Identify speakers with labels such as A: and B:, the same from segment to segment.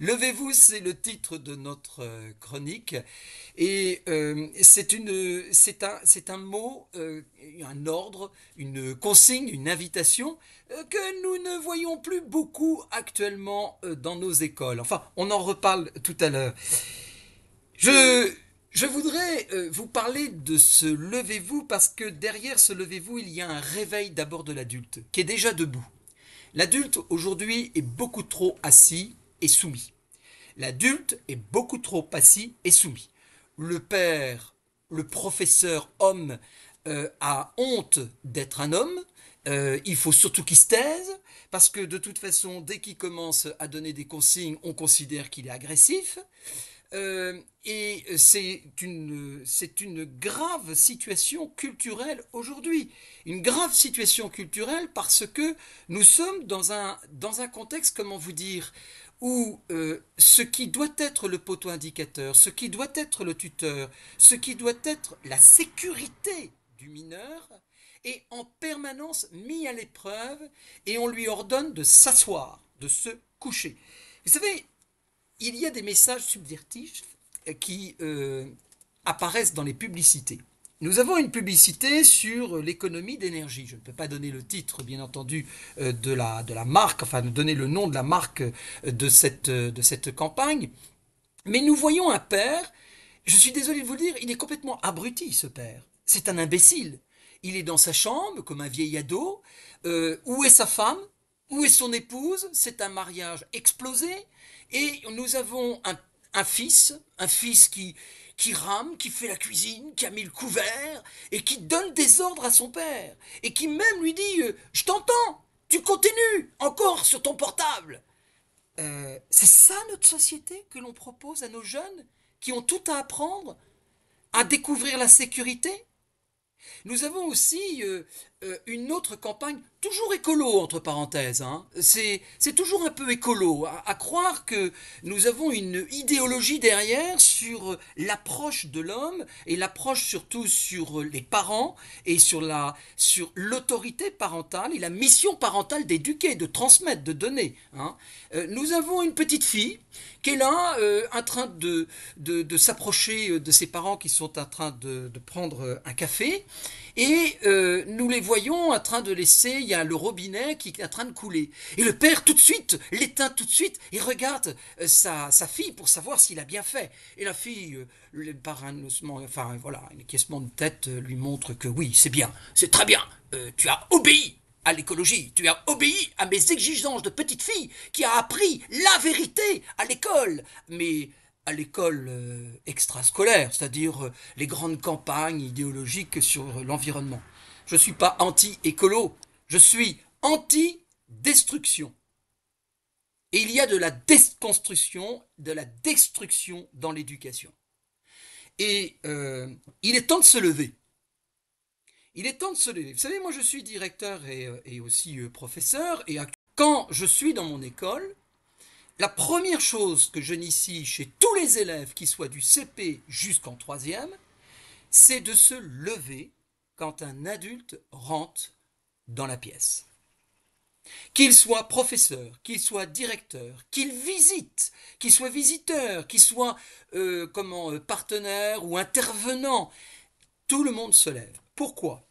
A: Levez-vous, c'est le titre de notre chronique et c'est un mot, un ordre, une consigne, une invitation que nous ne voyons plus beaucoup actuellement dans nos écoles. Enfin, on en reparle tout à l'heure. Je, je voudrais vous parler de ce levez-vous parce que derrière ce levez-vous, il y a un réveil d'abord de l'adulte qui est déjà debout. L'adulte aujourd'hui est beaucoup trop assis et soumis. L'adulte est beaucoup trop assis et soumis. Le père, le professeur homme a honte d'être un homme. Il faut surtout qu'il se taise parce que de toute façon, dès qu'il commence à donner des consignes, on considère qu'il est agressif. Et c'est une grave situation culturelle aujourd'hui. Une grave situation culturelle parce que nous sommes dans un contexte, comment vous dire, où ce qui doit être le poteau indicateur, ce qui doit être le tuteur, ce qui doit être la sécurité du mineur est en permanence mis à l'épreuve et on lui ordonne de s'asseoir, de se coucher. Vous savez, il y a des messages subvertifs qui apparaissent dans les publicités. Nous avons une publicité sur l'économie d'énergie. Je ne peux pas donner le titre, bien entendu, de la marque, enfin, donner le nom de la marque de cette campagne. Mais nous voyons un père, je suis désolé de vous le dire, il est complètement abruti, ce père. C'est un imbécile. Il est dans sa chambre, comme un vieil ado. Où est sa femme? Où est son épouse? C'est un mariage explosé. Et nous avons un fils qui rame, qui fait la cuisine, qui a mis le couvert, et qui donne des ordres à son père. Et qui même lui dit je t'entends, tu continues encore sur ton portable. C'est ça notre société que l'on propose à nos jeunes qui ont tout à apprendre, à découvrir la sécurité. Nous avons aussi une autre campagne, toujours écolo entre parenthèses, hein. C'est toujours un peu écolo, à croire que nous avons une idéologie derrière sur l'approche de l'homme et l'approche surtout sur les parents et sur l'autorité parentale et la mission parentale d'éduquer, de transmettre, de donner, hein. Nous avons une petite fille qui est là, en train de s'approcher de ses parents qui sont en train de prendre un café. Et nous les voyons en train de laisser, il y a le robinet qui est en train de couler. Et le père tout de suite l'éteint tout de suite et regarde sa fille pour savoir s'il a bien fait. Et la fille, par un osement, enfin voilà, un acquiescement de tête lui montre que oui, c'est bien, c'est très bien, tu as obéi à l'écologie, tu as obéi à mes exigences de petite fille qui a appris la vérité à l'école. Mais à l'école extrascolaire, c'est-à-dire les grandes campagnes idéologiques sur l'environnement. Je ne suis pas anti-écolo, je suis anti-destruction. Et il y a de la déconstruction, de la destruction dans l'éducation. Et il est temps de se lever. Il est temps de se lever. Vous savez, moi je suis directeur et aussi professeur, et quand je suis dans mon école, la première chose que je initie chez tous les élèves, qui soient du CP jusqu'en troisième, c'est de se lever quand un adulte rentre dans la pièce. Qu'il soit professeur, qu'il soit directeur, qu'il visite, qu'il soit visiteur, qu'il soit partenaire ou intervenant, tout le monde se lève. Pourquoi?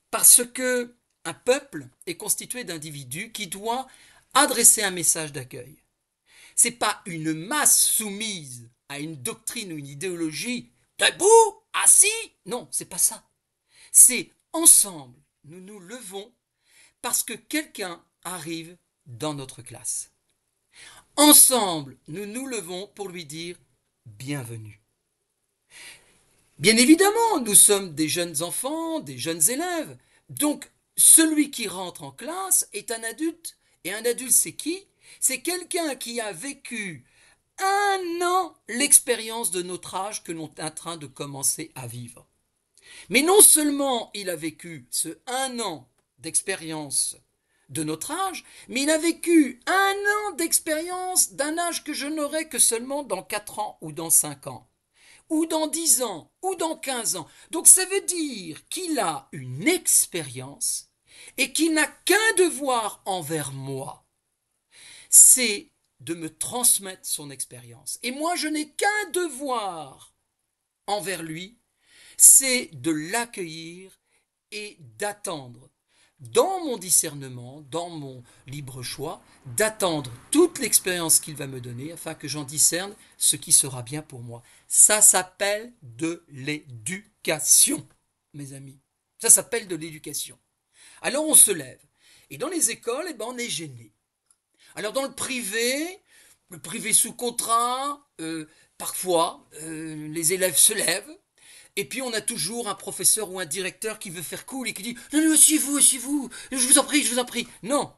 A: Parce que un peuple est constitué d'individus qui doivent adresser un message d'accueil. C'est pas une masse soumise à une doctrine ou une idéologie, debout, assis. Non, c'est pas ça. C'est ensemble, nous nous levons parce que quelqu'un arrive dans notre classe. Ensemble, nous nous levons pour lui dire bienvenue. Bien évidemment, nous sommes des jeunes enfants, des jeunes élèves. Donc, celui qui rentre en classe est un adulte. Et un adulte, c'est qui? C'est quelqu'un qui a vécu un an l'expérience de notre âge que l'on est en train de commencer à vivre. Mais non seulement il a vécu ce un an d'expérience de notre âge, mais il a vécu un an d'expérience d'un âge que je n'aurai que seulement dans 4 ans ou dans 5 ans, ou dans 10 ans, ou dans 15 ans. Donc ça veut dire qu'il a une expérience et qu'il n'a qu'un devoir envers moi, c'est de me transmettre son expérience. Et moi, je n'ai qu'un devoir envers lui, c'est de l'accueillir et d'attendre, dans mon discernement, dans mon libre choix, d'attendre toute l'expérience qu'il va me donner afin que j'en discerne ce qui sera bien pour moi. Ça s'appelle de l'éducation, mes amis. Ça s'appelle de l'éducation. Alors on se lève. Et dans les écoles, eh ben, on est gêné. Alors dans le privé sous contrat, parfois les élèves se lèvent, et puis on a toujours un professeur ou un directeur qui veut faire cool et qui dit non, non, c'est vous, je vous en prie, je vous en prie. Non.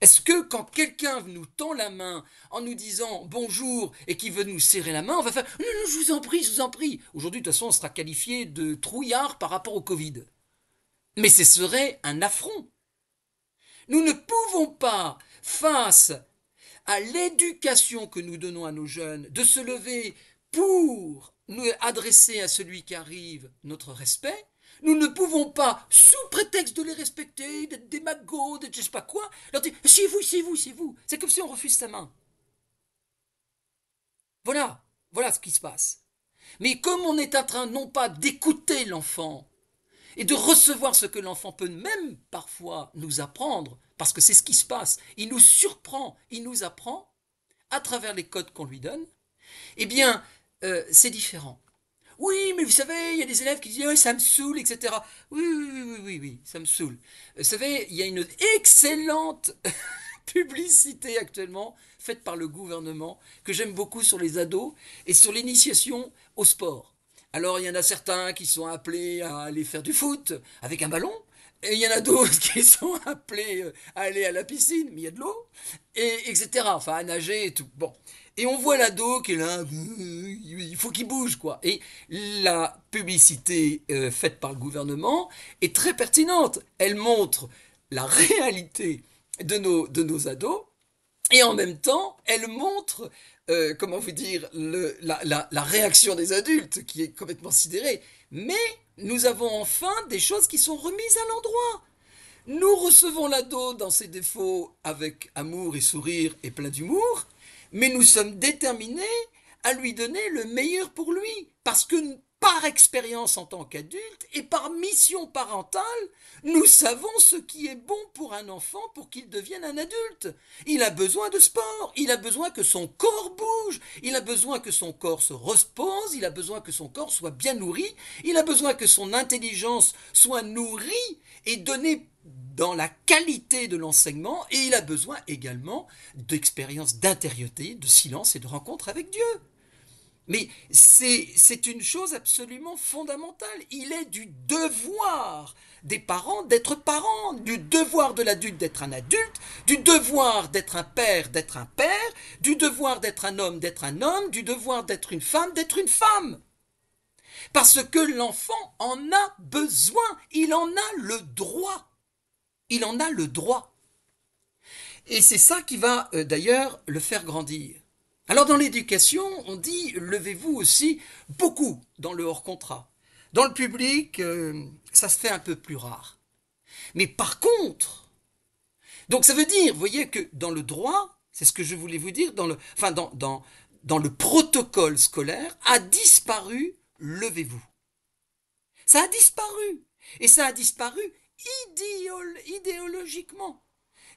A: Est-ce que quand quelqu'un nous tend la main en nous disant bonjour et qui veut nous serrer la main, on va faire non, non, je vous en prie, je vous en prie. Aujourd'hui, de toute façon, on sera qualifié de trouillard par rapport au Covid. Mais ce serait un affront. Nous ne pouvons pas, face à l'éducation que nous donnons à nos jeunes, de se lever pour nous adresser à celui qui arrive notre respect. Nous ne pouvons pas, sous prétexte de les respecter, d'être des magots, d'être je ne sais pas quoi, leur dire c'est vous, c'est vous, c'est vous. C'est comme si on refuse sa main. Voilà, voilà ce qui se passe. Mais comme on est en train non pas d'écouter l'enfant, et de recevoir ce que l'enfant peut même parfois nous apprendre, parce que c'est ce qui se passe, il nous surprend, il nous apprend, à travers les codes qu'on lui donne, eh bien, c'est différent. Oui, mais vous savez, il y a des élèves qui disent ça me saoule, etc. Oui, oui, oui, oui, oui, oui, ça me saoule. Vous savez, il y a une excellente publicité actuellement faite par le gouvernement que j'aime beaucoup sur les ados et sur l'initiation au sport. Alors il y en a certains qui sont appelés à aller faire du foot avec un ballon, et il y en a d'autres qui sont appelés à aller à la piscine, mais il y a de l'eau, et etc. Enfin à nager et tout. Bon. Et on voit l'ado qui est là, il faut qu'il bouge quoi. Et la publicité faite par le gouvernement est très pertinente. Elle montre la réalité de nos ados, et en même temps, elle montre, comment vous dire, la réaction des adultes qui est complètement sidérée. Mais nous avons enfin des choses qui sont remises à l'endroit. Nous recevons l'ado dans ses défauts avec amour et sourire et plein d'humour, mais nous sommes déterminés à lui donner le meilleur pour lui, parce que par expérience en tant qu'adulte et par mission parentale, nous savons ce qui est bon pour un enfant pour qu'il devienne un adulte. Il a besoin de sport, il a besoin que son corps bouge, il a besoin que son corps se repose, il a besoin que son corps soit bien nourri, il a besoin que son intelligence soit nourrie et donnée dans la qualité de l'enseignement, et il a besoin également d'expériences d'intériorité, de silence et de rencontre avec Dieu. Mais c'est une chose absolument fondamentale. Il est du devoir des parents d'être parents, du devoir de l'adulte d'être un adulte, du devoir d'être un père, du devoir d'être un homme, du devoir d'être une femme, d'être une femme. Parce que l'enfant en a besoin, il en a le droit. Il en a le droit. Et c'est ça qui va d'ailleurs le faire grandir. Alors dans l'éducation, on dit levez-vous aussi beaucoup dans le hors contrat. Dans le public, ça se fait un peu plus rare. Mais par contre, donc ça veut dire, vous voyez que dans le droit, c'est ce que je voulais vous dire, dans le protocole scolaire, a disparu levez-vous. Ça a disparu. Et ça a disparu idéologiquement.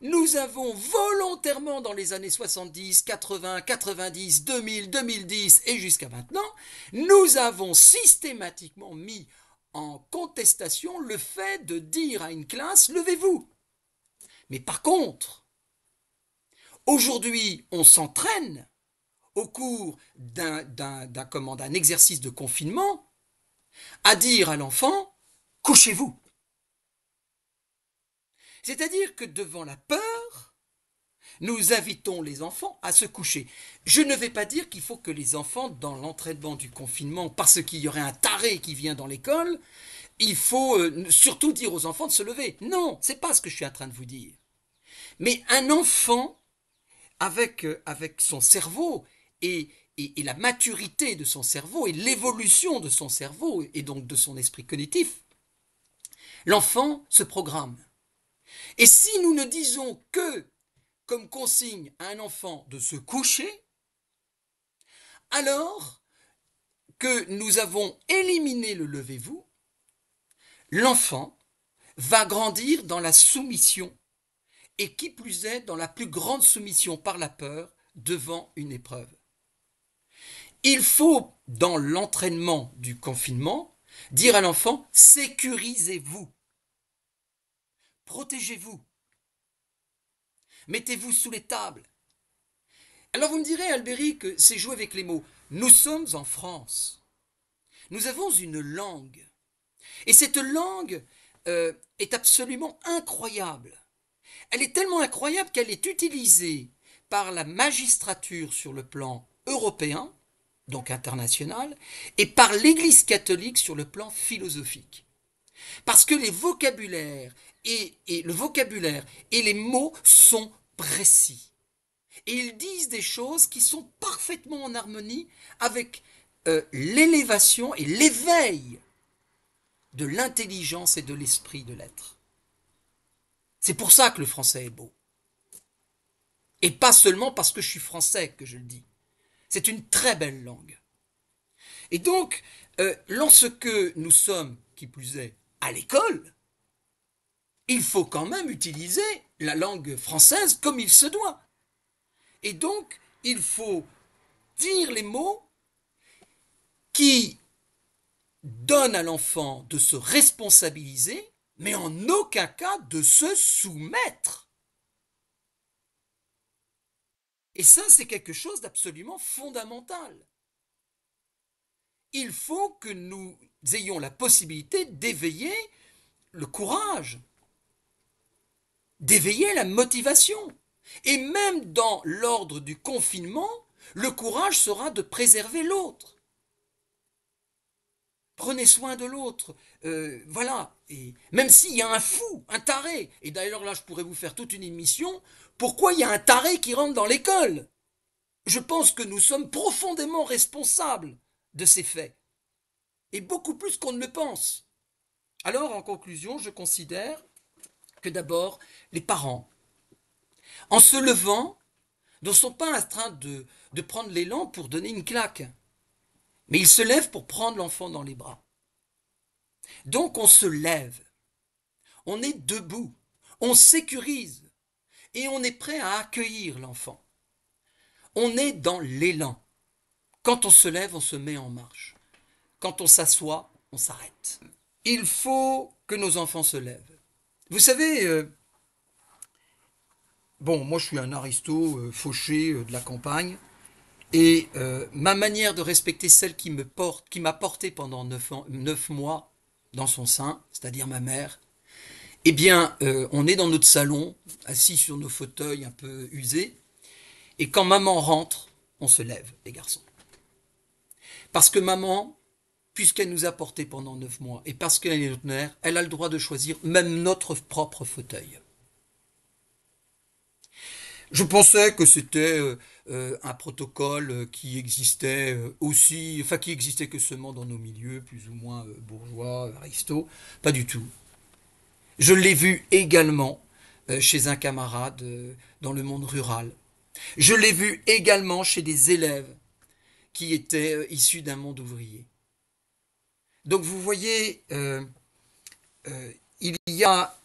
A: Nous avons volontairement dans les années 70, 80, 90, 2000, 2010 et jusqu'à maintenant, nous avons systématiquement mis en contestation le fait de dire à une classe « levez-vous ». Mais par contre, aujourd'hui, on s'entraîne au cours d'un exercice de confinement à dire à l'enfant « couchez-vous ». C'est-à-dire que devant la peur, nous invitons les enfants à se coucher. Je ne vais pas dire qu'il faut que les enfants, dans l'entraînement du confinement, parce qu'il y aurait un taré qui vient dans l'école, il faut surtout dire aux enfants de se lever. Non, c'est pas ce que je suis en train de vous dire. Mais un enfant, avec son cerveau et la maturité de son cerveau et l'évolution de son cerveau et donc de son esprit cognitif, l'enfant se programme. Et si nous ne disons que comme consigne à un enfant de se coucher, alors que nous avons éliminé le levez-vous, l'enfant va grandir dans la soumission, et qui plus est dans la plus grande soumission par la peur devant une épreuve. Il faut, dans l'entraînement du confinement, dire à l'enfant: sécurisez-vous, protégez-vous, mettez-vous sous les tables. Alors vous me direz, Albéric, que c'est jouer avec les mots. Nous sommes en France. Nous avons une langue. Et cette langue est absolument incroyable. Elle est tellement incroyable qu'elle est utilisée par la magistrature sur le plan européen, donc international, et par l'Église catholique sur le plan philosophique. Parce que les vocabulaires le vocabulaire et les mots sont précis. Et ils disent des choses qui sont parfaitement en harmonie avec l'élévation et l'éveil de l'intelligence et de l'esprit de l'être. C'est pour ça que le français est beau. Et pas seulement parce que je suis français que je le dis. C'est une très belle langue. Et donc, lorsque nous sommes, qui plus est, à l'école, il faut quand même utiliser la langue française comme il se doit. Et donc, il faut dire les mots qui donnent à l'enfant de se responsabiliser, mais en aucun cas de se soumettre. Et ça, c'est quelque chose d'absolument fondamental. Il faut que nous ayons la possibilité d'éveiller le courage, d'éveiller la motivation. Et même dans l'ordre du confinement, le courage sera de préserver l'autre. Prenez soin de l'autre. Voilà. Et même s'il y a un fou, un taré, et d'ailleurs là je pourrais vous faire toute une émission, pourquoi il y a un taré qui rentre dans l'école? Je pense que nous sommes profondément responsables de ces faits. Et beaucoup plus qu'on ne le pense. Alors, en conclusion, je considère que d'abord, les parents, en se levant, ne sont pas en train de prendre l'élan pour donner une claque. Mais ils se lèvent pour prendre l'enfant dans les bras. Donc on se lève, on est debout, on sécurise et on est prêt à accueillir l'enfant. On est dans l'élan. Quand on se lève, on se met en marche. Quand on s'assoit, on s'arrête. Il faut que nos enfants se lèvent. Vous savez, bon, moi je suis un aristo fauché de la campagne, et ma manière de respecter celle qui m'a porté pendant 9 mois dans son sein, c'est-à-dire ma mère, eh bien, on est dans notre salon, assis sur nos fauteuils un peu usés, et quand maman rentre, on se lève, les garçons. Parce que maman, puisqu'elle nous a portés pendant 9 mois, et parce qu'elle est notre mère, elle a le droit de choisir même notre propre fauteuil. Je pensais que c'était un protocole qui existait aussi, enfin qui existait que seulement dans nos milieux, plus ou moins bourgeois, aristos. Pas du tout. Je l'ai vu également chez un camarade dans le monde rural. Je l'ai vu également chez des élèves qui étaient issus d'un monde ouvrier. Donc vous voyez, euh, il y a,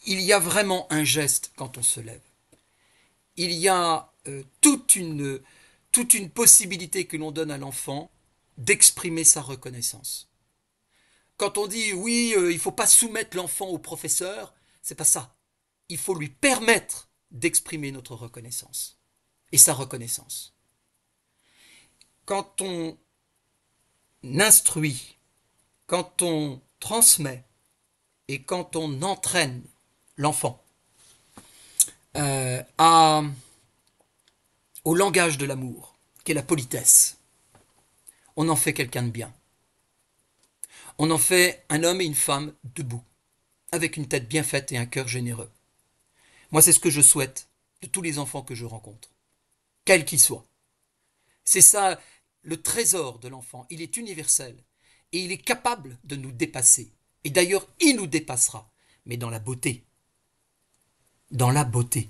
A: il y a vraiment un geste quand on se lève. Il y a toute une possibilité que l'on donne à l'enfant d'exprimer sa reconnaissance. Quand on dit oui, il ne faut pas soumettre l'enfant au professeur, c'est pas ça. Il faut lui permettre d'exprimer notre reconnaissance et sa reconnaissance. Quand on instruit, quand on transmet et quand on entraîne l'enfant au langage de l'amour, qui est la politesse, on en fait quelqu'un de bien. On en fait un homme et une femme debout, avec une tête bien faite et un cœur généreux. Moi, c'est ce que je souhaite de tous les enfants que je rencontre, quels qu'ils soient. C'est ça le trésor de l'enfant. Il est universel et il est capable de nous dépasser. Et d'ailleurs, il nous dépassera, mais dans la beauté. Dans la beauté.